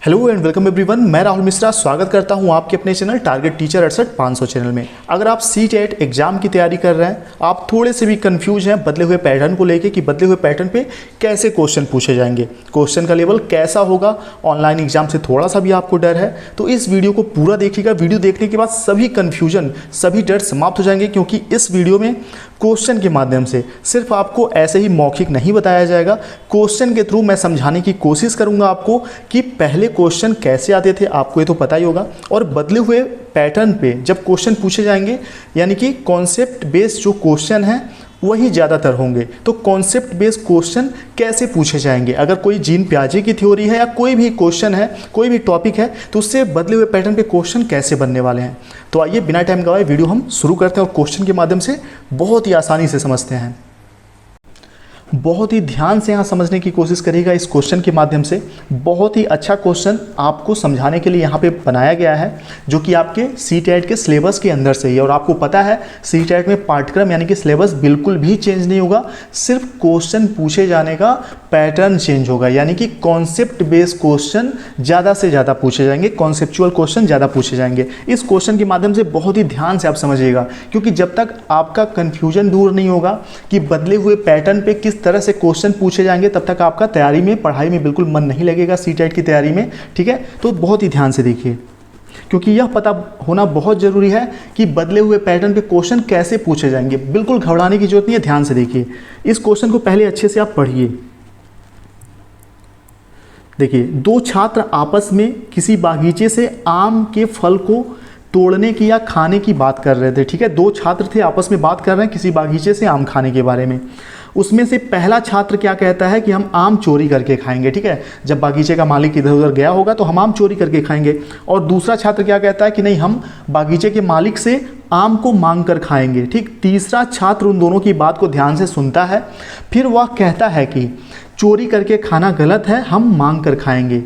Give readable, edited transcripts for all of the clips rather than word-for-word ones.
Hello and welcome everyone, मैं राहुल मिश्रा स्वागत करता हूं आपके अपने चैनल टारगेट टीचर 68-500 चैनल में। अगर आप CTET एग्जाम की तैयारी कर रहे हैं, आप थोड़े से भी कंफ्यूज हैं बदले हुए पैटर्न को लेके कि बदले हुए पैटर्न पे कैसे क्वेश्चन पूछे जाएंगे, क्वेश्चन का लेवल कैसा होगा, ऑनलाइन एग्जाम से थोड़ा सा भी आपको डर है, तो इस वीडियो को पूरा देखिएगा। वीडियो देखने के बाद सभी कन्फ्यूजन, सभी डर समाप्त हो जाएंगे, क्योंकि इस वीडियो में क्वेश्चन के माध्यम से सिर्फ आपको ऐसे ही मौखिक नहीं बताया जाएगा। क्वेश्चन के थ्रू मैं समझाने की कोशिश करूंगा आपको कि पहले क्वेश्चन कैसे आते थे, आपको ये तो पता ही होगा, और बदले हुए पैटर्न पे जब क्वेश्चन पूछे जाएंगे, यानी कि कॉन्सेप्ट बेस्ड जो क्वेश्चन है वही ज़्यादातर होंगे। तो कॉन्सेप्ट बेस्ड क्वेश्चन कैसे पूछे जाएंगे, अगर कोई जीन पियाजे की थ्योरी है या कोई भी क्वेश्चन है, कोई भी टॉपिक है, तो उससे बदले हुए पैटर्न पे क्वेश्चन कैसे बनने वाले हैं। तो आइए बिना टाइम गवाए वीडियो हम शुरू करते हैं और क्वेश्चन के माध्यम से बहुत ही आसानी से समझते हैं। बहुत ही ध्यान से यहाँ समझने की कोशिश करिएगा। इस क्वेश्चन के माध्यम से बहुत ही अच्छा क्वेश्चन आपको समझाने के लिए यहाँ पे बनाया गया है, जो कि आपके CTET के सिलेबस के अंदर से ही है। और आपको पता है CTET में पाठ्यक्रम यानी कि सिलेबस बिल्कुल भी चेंज नहीं होगा, सिर्फ क्वेश्चन पूछे जाने का पैटर्न चेंज होगा, यानी कि कॉन्सेप्ट बेस्ड क्वेश्चन ज़्यादा से ज़्यादा पूछे जाएंगे, कॉन्सेप्चुअल क्वेश्चन ज़्यादा पूछे जाएंगे। इस क्वेश्चन के माध्यम से बहुत ही ध्यान से आप समझिएगा, क्योंकि जब तक आपका कन्फ्यूजन दूर नहीं होगा कि बदले हुए पैटर्न पे किस तरह से क्वेश्चन पूछे जाएंगे, तब तक आपका तैयारी में, पढ़ाई में बिल्कुल मन नहीं लगेगा CTET की तैयारी में। ठीक है, तो बहुत ही ध्यान से देखिए, क्योंकि यह पता होना बहुत ज़रूरी है कि बदले हुए पैटर्न पे क्वेश्चन कैसे पूछे जाएंगे। बिल्कुल घबराने की जरूरत नहीं है, ध्यान से देखिए। इस क्वेश्चन को पहले अच्छे से आप पढ़िए। देखिए, दो छात्र आपस में किसी बागीचे से आम के फल को तोड़ने की या खाने की बात कर रहे थे। ठीक है, दो छात्र थे, आपस में बात कर रहे हैं किसी बागीचे से आम खाने के बारे में। उसमें से पहला छात्र क्या कहता है कि हम आम चोरी करके खाएंगे। ठीक है, जब बागीचे का मालिक इधर उधर गया होगा तो हम आम चोरी करके खाएंगे। और दूसरा छात्र क्या कहता है कि नहीं, हम बागीचे के मालिक से आम को मांग कर खाएंगे। ठीक, तीसरा छात्र उन दोनों की बात को ध्यान से सुनता है, फिर वह कहता है कि चोरी करके खाना गलत है, हम मांग कर खाएंगे।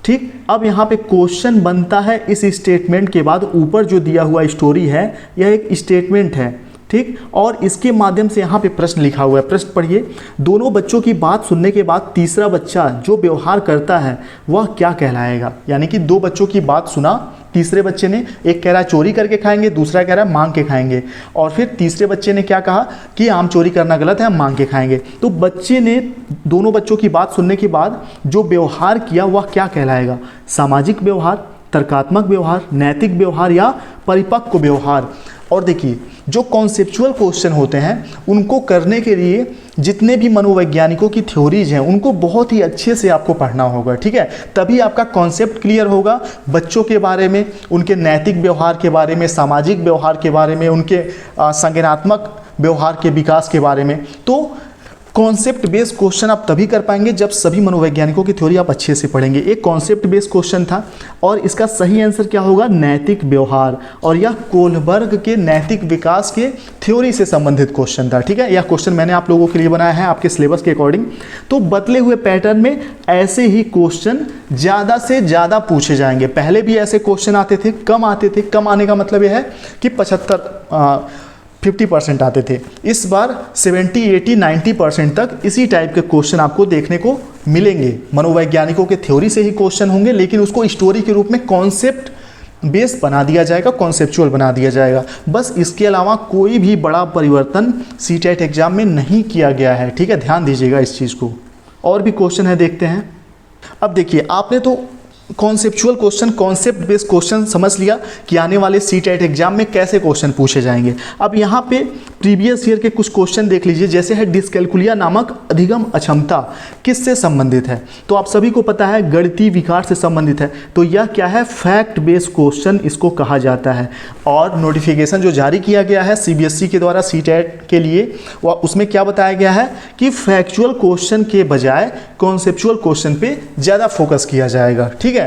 ठीक, अब यहाँ पे क्वेश्चन बनता है इस स्टेटमेंट के बाद। ऊपर जो दिया हुआ स्टोरी है यह एक स्टेटमेंट है, ठीक, और इसके माध्यम से यहाँ पे प्रश्न लिखा हुआ है। प्रश्न पढ़िए। दोनों बच्चों की बात सुनने के बाद तीसरा बच्चा जो व्यवहार करता है वह क्या कहलाएगा। यानी कि दो बच्चों की बात सुना तीसरे बच्चे ने, एक कह रहा है चोरी करके खाएंगे, दूसरा कह रहा है मांग के खाएंगे, और फिर तीसरे बच्चे ने क्या कहा कि आम चोरी करना गलत है, हम मांग के खाएंगे। तो बच्चे ने दोनों बच्चों की बात सुनने के बाद जो व्यवहार किया वह क्या कहलाएगा। सामाजिक व्यवहार, तर्कात्मक व्यवहार, नैतिक व्यवहार या परिपक्व व्यवहार। और देखिए, जो कॉन्सेप्चुअल क्वेश्चन होते हैं उनको करने के लिए जितने भी मनोवैज्ञानिकों की थ्योरीज हैं उनको बहुत ही अच्छे से आपको पढ़ना होगा। ठीक है, तभी आपका कॉन्सेप्ट क्लियर होगा बच्चों के बारे में, उनके नैतिक व्यवहार के बारे में, सामाजिक व्यवहार के बारे में, उनके संज्ञानात्मक व्यवहार के विकास के बारे में। तो कॉन्सेप्ट बेस्ड क्वेश्चन आप तभी कर पाएंगे जब सभी मनोवैज्ञानिकों की थ्योरी आप अच्छे से पढ़ेंगे। एक कॉन्सेप्ट बेस्ड क्वेश्चन था और इसका सही आंसर क्या होगा, नैतिक व्यवहार, और यह कोलबर्ग के नैतिक विकास के थ्योरी से संबंधित क्वेश्चन था। ठीक है, यह क्वेश्चन मैंने आप लोगों के लिए बनाया है आपके सिलेबस के अकॉर्डिंग। तो बदले हुए पैटर्न में ऐसे ही क्वेश्चन ज़्यादा से ज़्यादा पूछे जाएंगे। पहले भी ऐसे क्वेश्चन आते थे, कम आते थे। कम आने का मतलब यह है कि 50% आते थे। इस बार 70, 80, 90% तक इसी टाइप के क्वेश्चन आपको देखने को मिलेंगे। मनोवैज्ञानिकों के थ्योरी से ही क्वेश्चन होंगे, लेकिन उसको स्टोरी के रूप में कॉन्सेप्ट बेस बना दिया जाएगा, कॉन्सेप्चुअल बना दिया जाएगा। बस इसके अलावा कोई भी बड़ा परिवर्तन CTET एग्जाम में नहीं किया गया है। ठीक है, ध्यान दीजिएगा इस चीज़ को। और भी क्वेश्चन है, देखते हैं। अब देखिए, आपने तो conceptual question, concept based question समझ लिया कि आने वाले CTET एग्जाम में कैसे क्वेश्चन पूछे जाएंगे। अब यहाँ पे प्रीवियस ईयर के कुछ क्वेश्चन देख लीजिए, जैसे है डिस्कैल्कुलिया नामक अधिगम अक्षमता किससे संबंधित है। तो आप सभी को पता है गणितीय विकार से संबंधित है। तो यह क्या है, फैक्ट बेस्ड क्वेश्चन इसको कहा जाता है। और नोटिफिकेशन जो जारी किया गया है CBSE के द्वारा CTET के लिए, वह उसमें क्या बताया गया है कि फैक्चुअल क्वेश्चन के बजाय कॉन्सेप्चुअल क्वेश्चन पे ज़्यादा फोकस किया जाएगा। ठीक है,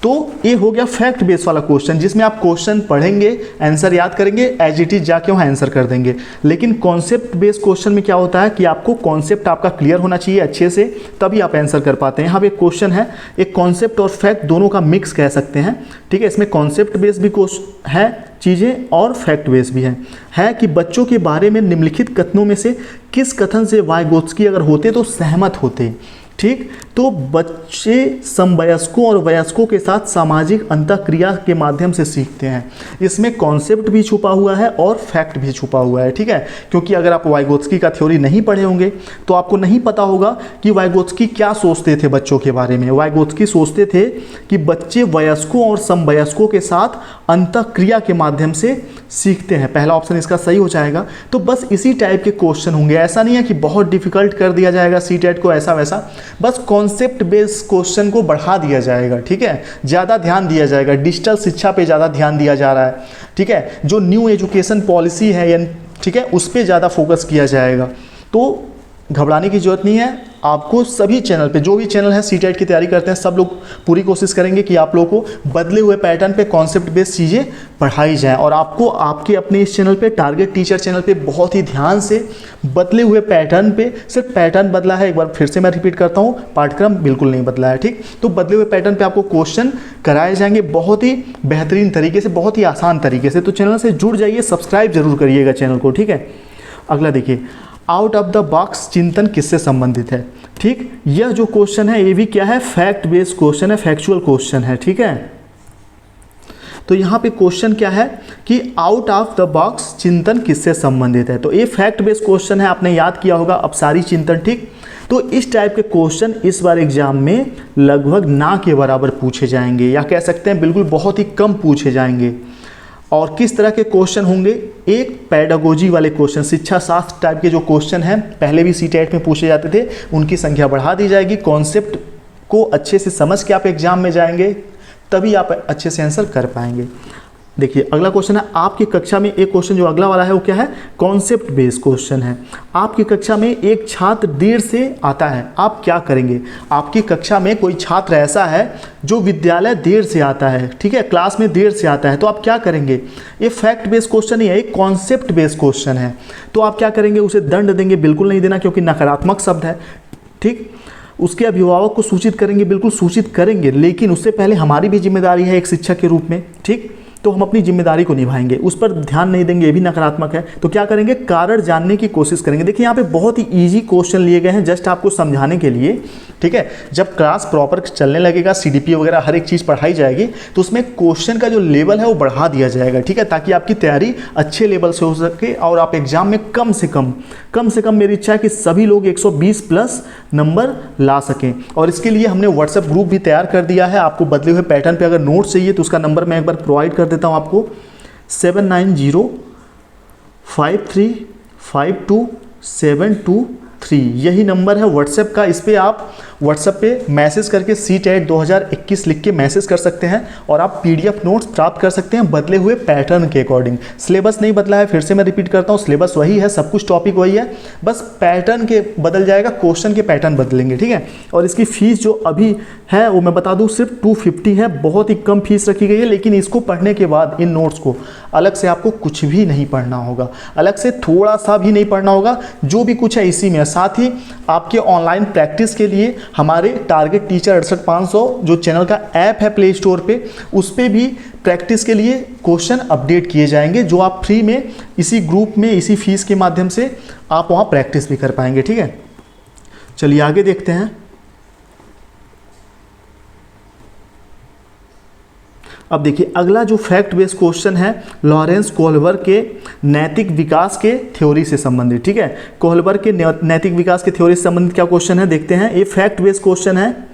तो ये हो गया फैक्ट बेस वाला क्वेश्चन, जिसमें आप क्वेश्चन पढ़ेंगे, आंसर याद करेंगे, एज इट इज जाके वहाँ आंसर कर देंगे। लेकिन कॉन्सेप्ट बेस्ड क्वेश्चन में क्या होता है कि आपको कॉन्सेप्ट आपका क्लियर होना चाहिए अच्छे से, तभी आप आंसर कर पाते हैं। यहाँ पे क्वेश्चन है, एक कॉन्सेप्ट और फैक्ट दोनों का मिक्स कह सकते हैं। ठीक है, इसमें कॉन्सेप्ट बेस्ड भी है चीज़ें और फैक्ट बेस भी है कि बच्चों के बारे में निम्नलिखित कथनों में से किस कथन से वाइगोत्स्की अगर होते तो सहमत होते। ठीक। तो बच्चे समवयस्कों और वयस्कों के साथ सामाजिक अंतःक्रिया के माध्यम से सीखते हैं। इसमें कॉन्सेप्ट भी छुपा हुआ है और फैक्ट भी छुपा हुआ है, ठीक है। क्योंकि अगर आप वाइगोत्स्की का थ्योरी नहीं पढ़े होंगे तो आपको नहीं पता होगा कि वाइगोत्स्की क्या सोचते थे बच्चों के बारे में। वाइगोत्स्की सोचते थे कि बच्चे वयस्कों और समवयस्कों के साथ अंतःक्रिया के माध्यम से सीखते हैं। पहला ऑप्शन इसका सही हो जाएगा। तो बस इसी टाइप के क्वेश्चन होंगे, ऐसा नहीं है कि बहुत डिफिकल्ट कर दिया जाएगा सीटेट को, ऐसा वैसा, बस कॉन्सेप्ट बेस्ड क्वेश्चन को बढ़ा दिया जाएगा, ठीक है। ज़्यादा ध्यान दिया जाएगा, डिजिटल शिक्षा पे ज़्यादा ध्यान दिया जा रहा है, ठीक है। जो न्यू एजुकेशन पॉलिसी है या ठीक है उस पर ज़्यादा फोकस किया जाएगा। तो घबराने की जरूरत नहीं है। आपको सभी चैनल पे, जो भी चैनल है सीटेट की तैयारी करते हैं, सब लोग पूरी कोशिश करेंगे कि आप लोगों को बदले हुए पैटर्न पे कॉन्सेप्ट बेस्ड चीज़ें पढ़ाई जाएं। और आपको आपके अपने इस चैनल पे, टारगेट टीचर चैनल पे, बहुत ही ध्यान से बदले हुए पैटर्न पे, सिर्फ पैटर्न बदला है, एक बार फिर से मैं रिपीट करता हूँ, पाठ्यक्रम बिल्कुल नहीं बदला है, ठीक। तो बदले हुए पैटर्न पे आपको क्वेश्चन कराए जाएंगे बहुत ही बेहतरीन तरीके से, बहुत ही आसान तरीके से। तो चैनल से जुड़ जाइए, सब्सक्राइब जरूर करिएगा चैनल को, ठीक है। अगला देखिए, आउट ऑफ द बॉक्स चिंतन किससे संबंधित है, ठीक। यह जो क्वेश्चन है ये भी क्या है, फैक्ट बेस्ड क्वेश्चन है, फैक्चुअल क्वेश्चन है, ठीक है। तो यहाँ पे क्वेश्चन क्या है कि आउट ऑफ द बॉक्स चिंतन किससे संबंधित है। तो ये फैक्ट बेस्ड क्वेश्चन है, आपने याद किया होगा अपसारी चिंतन, ठीक। तो इस टाइप के क्वेश्चन इस बार एग्जाम में लगभग ना के बराबर पूछे जाएंगे, या कह सकते हैं बिल्कुल बहुत ही कम पूछे जाएंगे। और किस तरह के क्वेश्चन होंगे, एक पेडागोजी वाले क्वेश्चन, शिक्षा शास्त्र टाइप के जो क्वेश्चन हैं, पहले भी सीटेट में पूछे जाते थे, उनकी संख्या बढ़ा दी जाएगी। कॉन्सेप्ट को अच्छे से समझ के आप एग्जाम में जाएंगे, तभी आप अच्छे से आंसर कर पाएंगे। देखिए अगला क्वेश्चन है, आपकी कक्षा में एक क्वेश्चन जो अगला वाला है वो क्या है, कॉन्सेप्ट बेस्ड क्वेश्चन है। आपकी कक्षा में एक छात्र देर से आता है, आप क्या करेंगे। आपकी कक्षा में कोई छात्र ऐसा है जो विद्यालय देर से आता है, ठीक है, क्लास में देर से आता है, तो आप क्या करेंगे। ये फैक्ट बेस्ड क्वेश्चन ही है, एक कॉन्सेप्ट बेस्ड क्वेश्चन है। तो आप क्या करेंगे, उसे दंड देंगे, बिल्कुल नहीं देना क्योंकि नकारात्मक शब्द है, ठीक। उसके अभिभावक को सूचित करेंगे, बिल्कुल सूचित करेंगे, लेकिन उससे पहले हमारी भी जिम्मेदारी है एक शिक्षक के रूप में, ठीक। तो हम अपनी जिम्मेदारी को निभाएंगे, उस पर ध्यान नहीं देंगे, ये भी नकारात्मक है। तो क्या करेंगे, कारण जानने की कोशिश करेंगे। देखिए यहाँ पे बहुत ही इजी क्वेश्चन लिए गए हैं जस्ट आपको समझाने के लिए, ठीक है। जब क्लास प्रॉपर चलने लगेगा, सीडीपी वगैरह हर एक चीज़ पढ़ाई जाएगी, तो उसमें क्वेश्चन का जो लेवल है वो बढ़ा दिया जाएगा, ठीक है, ताकि आपकी तैयारी अच्छे लेवल से हो सके और आप एग्जाम में कम से कम मेरी इच्छा है कि सभी लोग 120 प्लस नंबर ला सकें। और इसके लिए हमने व्हाट्सएप ग्रुप भी तैयार कर दिया है। आपको बदले हुए पैटर्न पे अगर नोट्स चाहिए तो उसका नंबर मैं एक बार प्रोवाइड कर देता हूँ आपको, 7905352723, यही नंबर है व्हाट्सएप का। इस पर आप व्हाट्सएप पे मैसेज करके सीटेट 2021 लिख के मैसेज कर सकते हैं और आप पीडीएफ नोट्स प्राप्त कर सकते हैं बदले हुए पैटर्न के अकॉर्डिंग। सिलेबस नहीं बदला है, फिर से मैं रिपीट करता हूँ, सिलेबस वही है, सब कुछ टॉपिक वही है, बस पैटर्न के बदल जाएगा, क्वेश्चन के पैटर्न बदलेंगे, ठीक है। और इसकी फीस जो अभी है वो मैं बता दूँ सिर्फ 250 है, बहुत ही कम फीस रखी गई है। लेकिन इसको पढ़ने के बाद इन नोट्स को अलग से आपको कुछ भी नहीं पढ़ना होगा, अलग से थोड़ा सा भी नहीं पढ़ना होगा, जो भी कुछ है इसी में। साथ ही आपके ऑनलाइन प्रैक्टिस के लिए हमारे टारगेट टीचर 68500 जो चैनल का ऐप है प्ले स्टोर पे, उस पर भी प्रैक्टिस के लिए क्वेश्चन अपडेट किए जाएंगे, जो आप फ्री में इसी ग्रुप में इसी फीस के माध्यम से आप वहाँ प्रैक्टिस भी कर पाएंगे, ठीक है। चलिए आगे देखते हैं। अब देखिए अगला जो फैक्ट बेस्ड क्वेश्चन है, लॉरेंस कोहलबर के नैतिक विकास के थ्योरी से संबंधित, ठीक है। कोहलबर के नैतिक विकास के थ्योरी से संबंधित क्या क्वेश्चन है देखते हैं। ये फैक्ट बेस्ड क्वेश्चन है।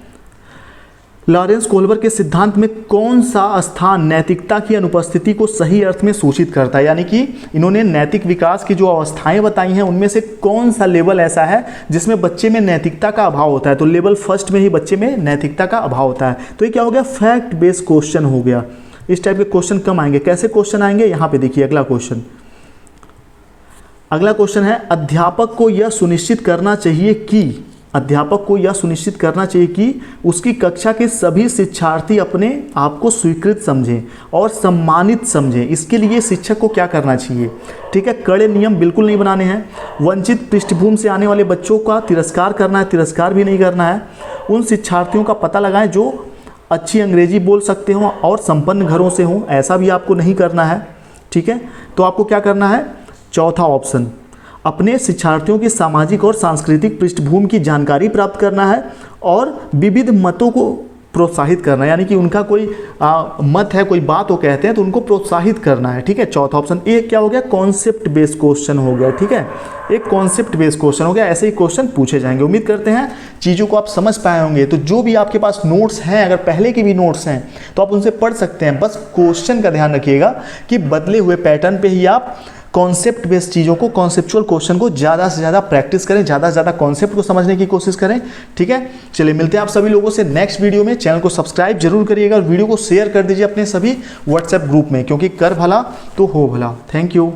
लॉरेंस कोहलबर के सिद्धांत में कौन सा स्थान नैतिकता की अनुपस्थिति को सही अर्थ में सूचित करता है, यानी कि इन्होंने नैतिक विकास की जो अवस्थाएं बताई हैं उनमें से कौन सा लेवल ऐसा है जिसमें बच्चे में नैतिकता का अभाव होता है। तो लेवल फर्स्ट में ही बच्चे में नैतिकता का अभाव होता है। तो ये क्या हो गया, फैक्ट बेस्ड क्वेश्चन हो गया। इस टाइप के क्वेश्चन कम आएंगे। कैसे क्वेश्चन आएंगे, यहाँ पे देखिए अगला क्वेश्चन है, अध्यापक को यह सुनिश्चित करना चाहिए कि उसकी कक्षा के सभी शिक्षार्थी अपने आप को स्वीकृत समझें और सम्मानित समझें। इसके लिए शिक्षक को क्या करना चाहिए, ठीक है। कड़े नियम बिल्कुल नहीं बनाने हैं। वंचित पृष्ठभूमि से आने वाले बच्चों का तिरस्कार करना है, तिरस्कार भी नहीं करना है। उन शिक्षार्थियों का पता लगाएं जो अच्छी अंग्रेजी बोल सकते हों और संपन्न घरों से हों, ऐसा भी आपको नहीं करना है, ठीक है। तो आपको क्या करना है, चौथा ऑप्शन, अपने शिक्षार्थियों की सामाजिक और सांस्कृतिक पृष्ठभूमि की जानकारी प्राप्त करना है और विविध मतों को प्रोत्साहित करना, यानी कि उनका कोई मत है, कोई बात वो कहते हैं तो उनको प्रोत्साहित करना है, ठीक है। चौथा ऑप्शन ये क्या हो गया, कॉन्सेप्ट बेस्ड क्वेश्चन हो गया, ठीक है। एक कॉन्सेप्ट बेस्ड क्वेश्चन हो गया, ऐसे ही क्वेश्चन पूछे जाएंगे। उम्मीद करते हैं चीज़ों को आप समझ पाए होंगे। तो जो भी आपके पास नोट्स हैं, अगर पहले के भी नोट्स हैं तो आप उनसे पढ़ सकते हैं। बस क्वेश्चन का ध्यान रखिएगा कि बदले हुए पैटर्न पे ही आप कॉन्सेप्ट बेस्ड चीज़ों को, कॉन्सेप्चुअल क्वेश्चन को ज़्यादा से ज़्यादा प्रैक्टिस करें, ज़्यादा से ज़्यादा कॉन्सेप्ट को समझने की कोशिश करें, ठीक है। चलिए मिलते हैं आप सभी लोगों से नेक्स्ट वीडियो में। चैनल को सब्सक्राइब जरूर करिएगा और वीडियो को शेयर कर दीजिए अपने सभी व्हाट्सएप ग्रुप में, क्योंकि कर भला तो हो भला। Thank you.